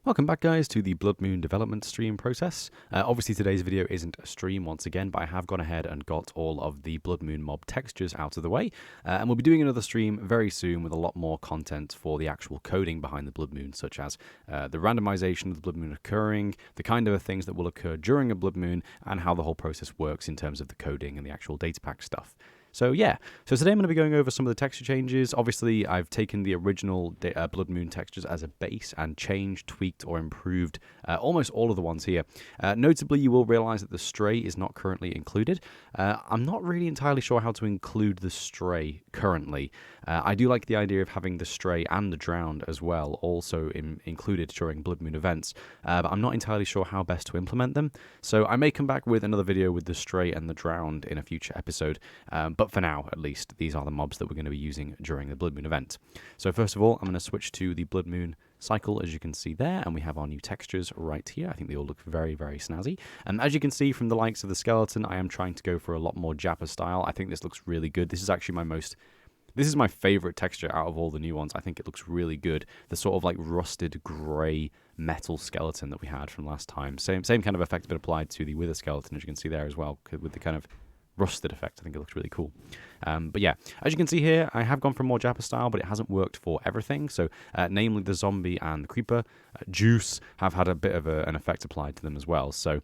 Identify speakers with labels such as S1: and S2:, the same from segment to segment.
S1: Welcome back, guys, to the Bloodmoon development stream process. Obviously, today's video isn't a stream once again, but I have gone ahead and got all of the Bloodmoon mob textures out of the way. And we'll be doing another stream very soon with a lot more content for the actual coding behind the Bloodmoon, such as the randomization of the Bloodmoon occurring, the kind of things that will occur during a Bloodmoon, and how the whole process works in terms of the coding and the actual datapack stuff. So today I'm going to be going over some of the texture changes. Obviously, I've taken the original Bloodmoon textures as a base and changed, tweaked, or improved almost all of the ones here. Notably, you will realize that the stray is not currently included. I'm not really entirely sure how to include the stray currently. I do like the idea of having the stray and the drowned as well also included during Bloodmoon events, but I'm not entirely sure how best to implement them. So I may come back with another video with the stray and the drowned in a future episode. But for now, at least, these are the mobs that we're going to be using during the Bloodmoon event. So first of all, I'm going to switch to the Bloodmoon cycle, as you can see there, and we have our new textures right here. I think they all look very, very snazzy. And as you can see from the likes of the skeleton, I am trying to go for a lot more Jappa style. I think this looks really good. This is actually this is my favorite texture out of all the new ones. I think it looks really good. The sort of like rusted grey metal skeleton that we had from last time. Same kind of effect been applied to the wither skeleton, as you can see there as well, with the kind of rusted effect. I think it looks really cool. But yeah, as you can see here, I have gone for more Jappa style, but it hasn't worked for everything. So namely the zombie and the creeper, juice have had a bit of an effect applied to them as well. So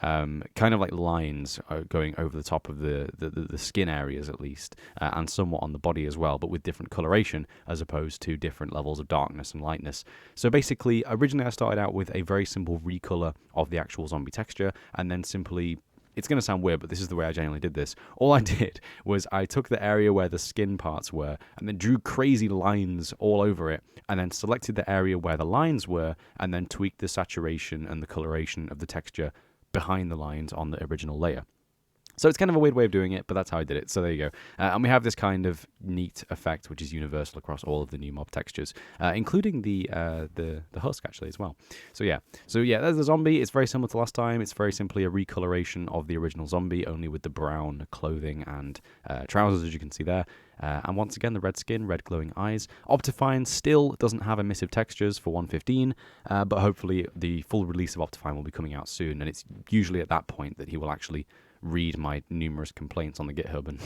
S1: kind of like lines going over the top of the skin areas at least, and somewhat on the body as well, but with different coloration as opposed to different levels of darkness and lightness. So basically, originally I started out with a very simple recolor of the actual zombie texture, and then simply, it's going to sound weird, but this is the way I genuinely did this. All I did was I took the area where the skin parts were and then drew crazy lines all over it, and then selected the area where the lines were and then tweaked the saturation and the coloration of the texture behind the lines on the original layer. So it's kind of a weird way of doing it, but that's how I did it. So there you go. And we have this kind of neat effect, which is universal across all of the new mob textures, including the husk, actually, as well. So yeah, there's the zombie. It's very similar to last time. It's very simply a recoloration of the original zombie, only with the brown clothing and trousers, as you can see there. And once again, the red skin, red glowing eyes. Optifine still doesn't have emissive textures for 1.15, but hopefully the full release of Optifine will be coming out soon, and it's usually at that point that he will actually read my numerous complaints on the GitHub and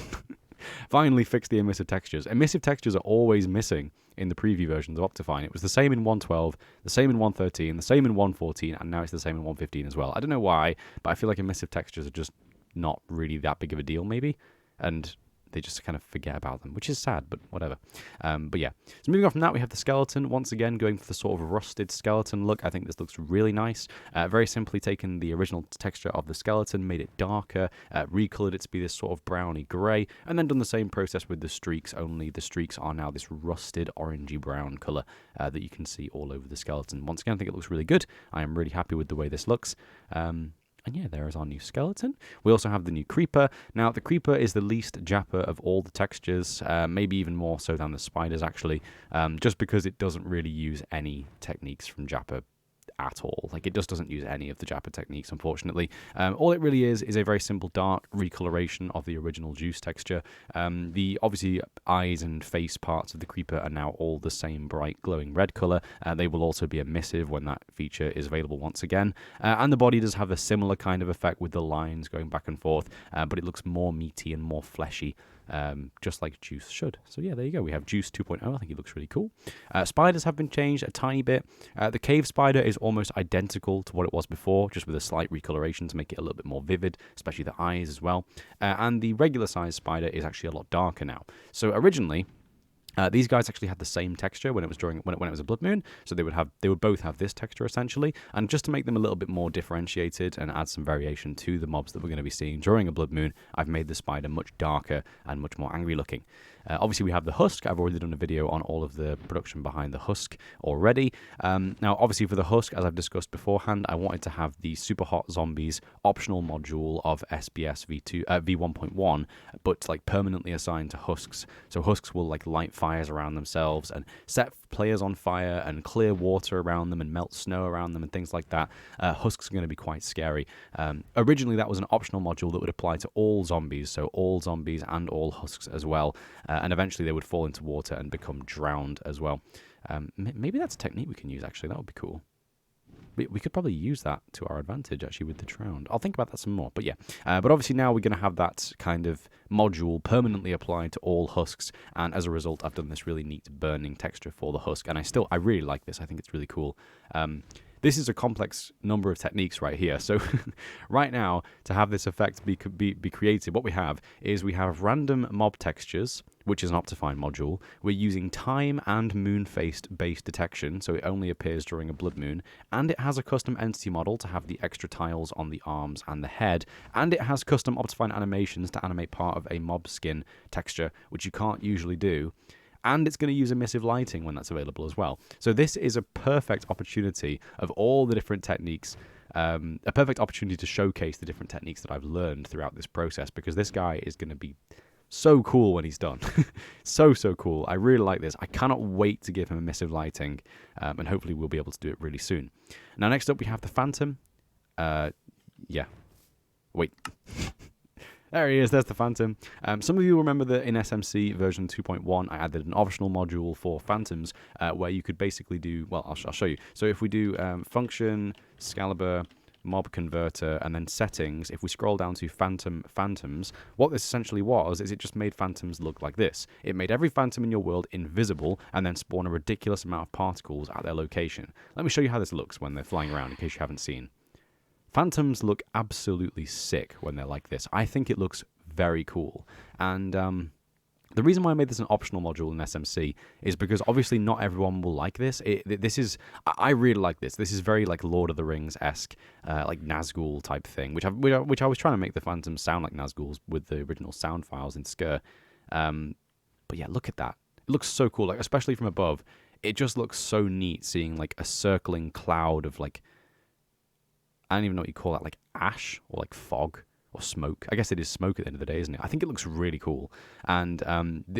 S1: finally fix the emissive textures. Emissive textures are always missing in the preview versions of Optifine. It was the same in 1.12, the same in 1.13, the same in 1.14, and now it's the same in 1.15 as well. I don't know why, but I feel like emissive textures are just not really that big of a deal, maybe, and they just kind of forget about them, which is sad, but whatever. But yeah, so moving on from that, we have the skeleton. Once again, going for the sort of rusted skeleton look. I think this looks really nice. Very simply taken the original texture of the skeleton, made it darker, recolored it to be this sort of browny grey, and then done the same process with the streaks, only the streaks are now this rusted orangey brown colour that you can see all over the skeleton. Once again, I think it looks really good. I am really happy with the way this looks. And yeah, there is our new skeleton. We also have the new creeper. Now, the creeper is the least Jappa of all the textures, maybe even more so than the spiders, actually, just because it doesn't really use any techniques from Jappa at all. Like, it just doesn't use any of the Jappa techniques, unfortunately. All it really is a very simple dark recoloration of the original juice texture. The obviously eyes and face parts of the creeper are now all the same bright glowing red color. They will also be emissive when that feature is available once again. And the body does have a similar kind of effect with the lines going back and forth, but it looks more meaty and more fleshy. Just like Juice should. So yeah, there you go. We have Juice 2.0. I think he looks really cool. Spiders have been changed a tiny bit. The cave spider is almost identical to what it was before, just with a slight recoloration to make it a little bit more vivid, especially the eyes as well. And the regular size spider is actually a lot darker now. So originally, these guys actually had the same texture when it was when it was a Bloodmoon, so they would both have this texture essentially. And just to make them a little bit more differentiated and add some variation to the mobs that we're going to be seeing during a Bloodmoon, I've made the spider much darker and much more angry looking. Obviously, we have the husk. I've already done a video on all of the production behind the husk already. Now, obviously, for the husk, as I've discussed beforehand, I wanted to have the Super Hot Zombies optional module of SBS V1.1, but like permanently assigned to husks. So husks will like light fires around themselves and set players on fire and clear water around them and melt snow around them and things like that. Husks are going to be quite scary. Originally, that was an optional module that would apply to all zombies, so all zombies and all husks as well. And eventually they would fall into water and become drowned as well. Maybe that's a technique we can use, actually. That would be cool. We could probably use that to our advantage, actually, with the Tround. I'll think about that some more, but yeah. But obviously now we're going to have that kind of module permanently applied to all husks, and as a result, I've done this really neat burning texture for the husk, and I really like this. I think it's really cool. This is a complex number of techniques right here. So right now, to have this effect be created, what we have random mob textures, which is an Optifine module. We're using time and moon-faced base detection, so it only appears during a blood moon, and it has a custom entity model to have the extra tiles on the arms and the head, and it has custom Optifine animations to animate part of a mob skin texture, which you can't usually do. And it's going to use emissive lighting when that's available as well. So this is a perfect opportunity of all the different techniques, a perfect opportunity to showcase the different techniques that I've learned throughout this process, because this guy is going to be so cool when he's done. So cool. I really like this. I cannot wait to give him emissive lighting, and hopefully we'll be able to do it really soon. Now, next up we have the Phantom. Yeah. Wait. There he is, there's the Phantom. Some of you remember that in SMC version 2.1, I added an optional module for Phantoms where you could basically do, well, I'll show you. So if we do function, Scalibur, mob converter, and then settings, if we scroll down to phantoms, what this essentially was is it just made phantoms look like this. It made every phantom in your world invisible and then spawn a ridiculous amount of particles at their location. Let me show you how this looks when they're flying around in case you haven't seen. Phantoms look absolutely sick when they're like this. I think it looks very cool. And the reason why I made this an optional module in SMC is because obviously not everyone will like this. I really like this. This is very like Lord of the Rings-esque, like Nazgul type thing, which I was trying to make the Phantoms sound like Nazguls with the original sound files in Skr. But yeah, look at that. It looks so cool, like especially from above. It just looks so neat seeing like a circling cloud of like, I don't even know what you call that, like ash or like fog or smoke. I guess it is smoke at the end of the day, isn't it? I think it looks really cool. And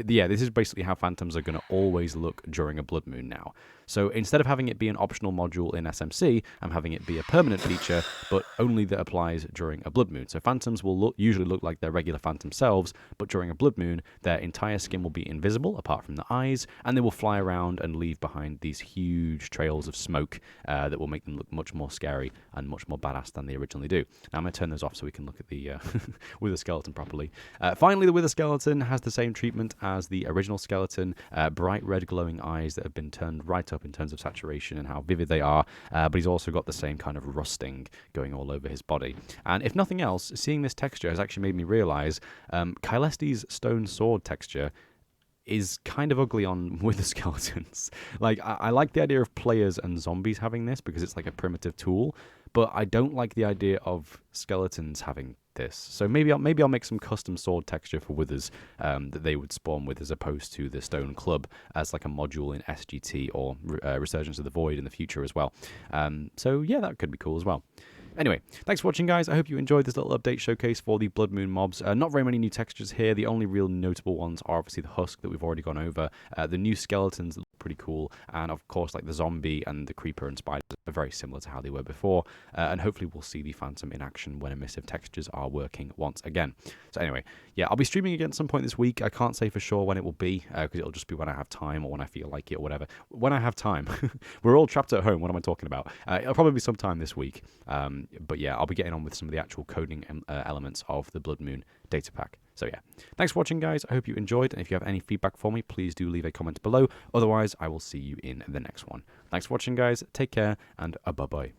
S1: yeah, this is basically how phantoms are going to always look during a blood moon now. So instead of having it be an optional module in SMC, I'm having it be a permanent feature, but only that applies during a blood moon. So phantoms will usually look like their regular phantom selves, but during a blood moon, their entire skin will be invisible apart from the eyes, and they will fly around and leave behind these huge trails of smoke that will make them look much more scary and much more badass than they originally do. Now I'm going to turn those off so we can look at the wither skeleton properly. Finally, the wither skeleton has the same treatment as the original skeleton, bright red glowing eyes that have been turned right up in terms of saturation and how vivid they are, but he's also got the same kind of rusting going all over his body. And if nothing else, seeing this texture has actually made me realize Kylesti's stone sword texture is kind of ugly on wither skeletons. Like, I like the idea of players and zombies having this because it's like a primitive tool, but I don't like the idea of skeletons having this. So maybe I'll make some custom sword texture for withers that they would spawn with, as opposed to the stone club as like a module in SGT or Resurgence of the Void in the future as well. So yeah, that could be cool as well. Anyway, thanks for watching, guys. I hope you enjoyed this little update showcase for the Blood Moon mobs. Not very many new textures here. The only real notable ones are obviously the husk that we've already gone over. The new skeletons look pretty cool. And of course, like the zombie and the creeper and spiders are very similar to how they were before. And hopefully we'll see the phantom in action when emissive textures are working once again. So anyway, yeah, I'll be streaming again at some point this week. I can't say for sure when it will be, because it'll just be when I have time or when I feel like it or whatever. When I have time. We're all trapped at home. What am I talking about? It'll probably be sometime this week. But yeah, I'll be getting on with some of the actual coding elements of the Blood Moon data pack. So yeah, thanks for watching, guys. I hope you enjoyed, and if you have any feedback for me, please do leave a comment below. Otherwise, I will see you in the next one. Thanks for watching, guys. Take care, and bye-bye.